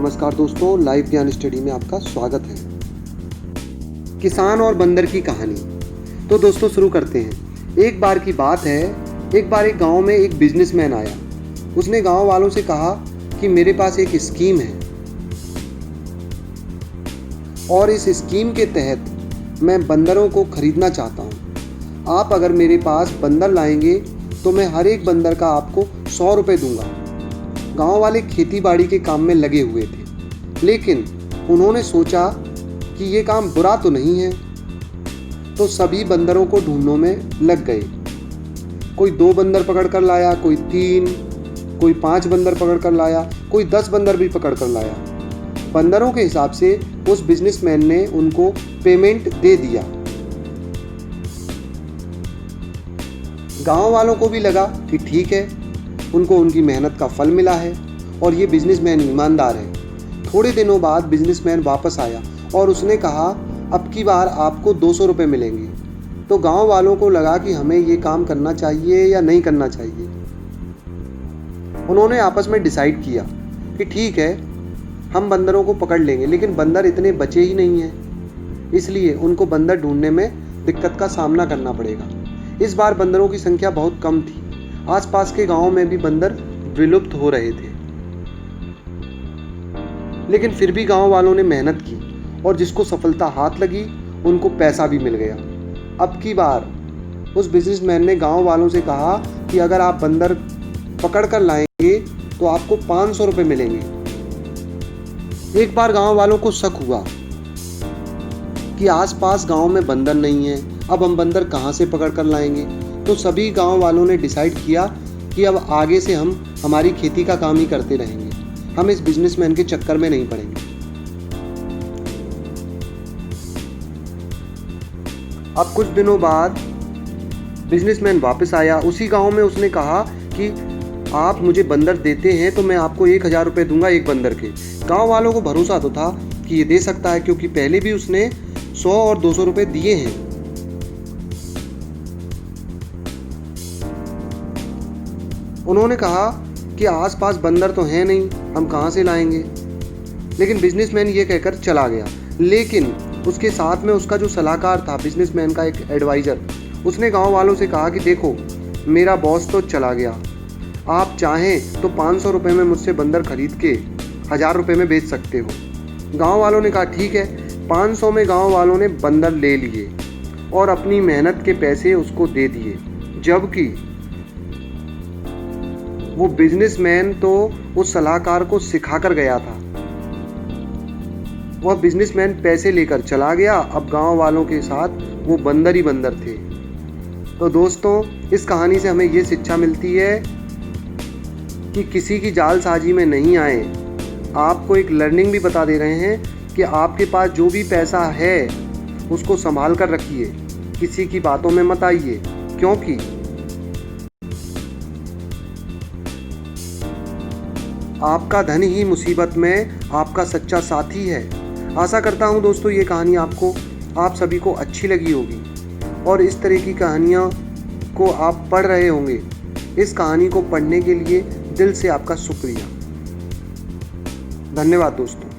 नमस्कार दोस्तों, लाइव ज्ञान स्टडी में आपका स्वागत है। किसान और बंदर की कहानी। तो दोस्तों शुरू करते हैं। एक बार की बात है, एक बार एक गांव में एक बिजनेसमैन आया। उसने गांव वालों से कहा कि मेरे पास एक स्कीम है और इस स्कीम के तहत मैं बंदरों को खरीदना चाहता हूँ। आप अगर मेरे पास बंदर लाएंगे तो मैं हर एक बंदर का आपको 100 रुपये दूंगा। गांव वाले खेती बाड़ी के काम में लगे हुए थे, लेकिन उन्होंने सोचा कि ये काम बुरा तो नहीं है, तो सभी बंदरों को ढूंढने में लग गए। कोई 2 बंदर पकड़ कर लाया, कोई 3, कोई 5 बंदर पकड़ कर लाया, कोई 10 बंदर भी पकड़ कर लाया। बंदरों के हिसाब से उस बिजनेसमैन ने उनको पेमेंट दे दिया। गांव वालों को भी लगा कि ठीक है, उनको उनकी मेहनत का फल मिला है और ये बिजनेसमैन ईमानदार है। थोड़े दिनों बाद बिजनेसमैन वापस आया और उसने कहा अब की बार आपको 200 रुपये मिलेंगे। तो गांव वालों को लगा कि हमें ये काम करना चाहिए या नहीं करना चाहिए। उन्होंने आपस में डिसाइड किया कि ठीक है, हम बंदरों को पकड़ लेंगे, लेकिन बंदर इतने बचे ही नहीं हैं, इसलिए उनको बंदर ढूंढने में दिक्कत का सामना करना पड़ेगा। इस बार बंदरों की संख्या बहुत कम थी। आसपास के गांवों में भी बंदर विलुप्त हो रहे थे, लेकिन फिर भी गांव वालों ने मेहनत की और जिसको सफलता हाथ लगी उनको पैसा भी मिल गया। अब की बार उस बिजनेसमैन ने गांव वालों से कहा कि अगर आप बंदर पकड़ कर लाएंगे तो आपको 500 रुपये मिलेंगे। एक बार गांव वालों को शक हुआ कि आसपास गांव में बंदर नहीं है, अब हम बंदर कहां से पकड़ कर लाएंगे। तो सभी गांव वालों ने डिसाइड किया कि अब आगे से हम हमारी खेती का काम ही करते रहेंगे, हम इस बिजनेसमैन के चक्कर में नहीं पड़ेंगे। अब कुछ दिनों बाद बिजनेसमैन वापस आया। उसी गांव में उसने कहा कि आप मुझे बंदर देते हैं तो मैं आपको 1000 रुपये दूंगा एक बंदर के। गांव वालों को भरोसा तो था कि ये दे सकता है, क्योंकि पहले भी उसने 100 और 200 रुपये दिए हैं। उन्होंने कहा कि आसपास बंदर तो हैं नहीं, हम कहाँ से लाएंगे। लेकिन बिजनेसमैन ये कहकर चला गया। लेकिन उसके साथ में उसका जो सलाहकार था, बिजनेसमैन का एक एडवाइज़र, उसने गांव वालों से कहा कि देखो, मेरा बॉस तो चला गया, आप चाहें तो 500 रुपये में मुझसे बंदर खरीद के 1000 रुपये में बेच सकते हो। गांव वालों ने कहा ठीक है। 500 में गांव वालों ने बंदर ले लिए और अपनी मेहनत के पैसे उसको दे दिए, जबकि वो बिजनेसमैन तो उस सलाहकार को सिखा कर गया था। वह बिजनेसमैन पैसे लेकर चला गया। अब गांव वालों के साथ वो बंदर ही बंदर थे। तो दोस्तों, इस कहानी से हमें ये शिक्षा मिलती है कि किसी की जालसाजी में नहीं आए। आपको एक लर्निंग भी बता दे रहे हैं कि आपके पास जो भी पैसा है उसको संभाल कर रखिए, किसी की बातों में मत आइए, क्योंकि आपका धन ही मुसीबत में आपका सच्चा साथी है। आशा करता हूँ दोस्तों ये कहानी आप सभी को अच्छी लगी होगी और इस तरह की कहानियाँ को आप पढ़ रहे होंगे। इस कहानी को पढ़ने के लिए दिल से आपका शुक्रिया। धन्यवाद दोस्तों।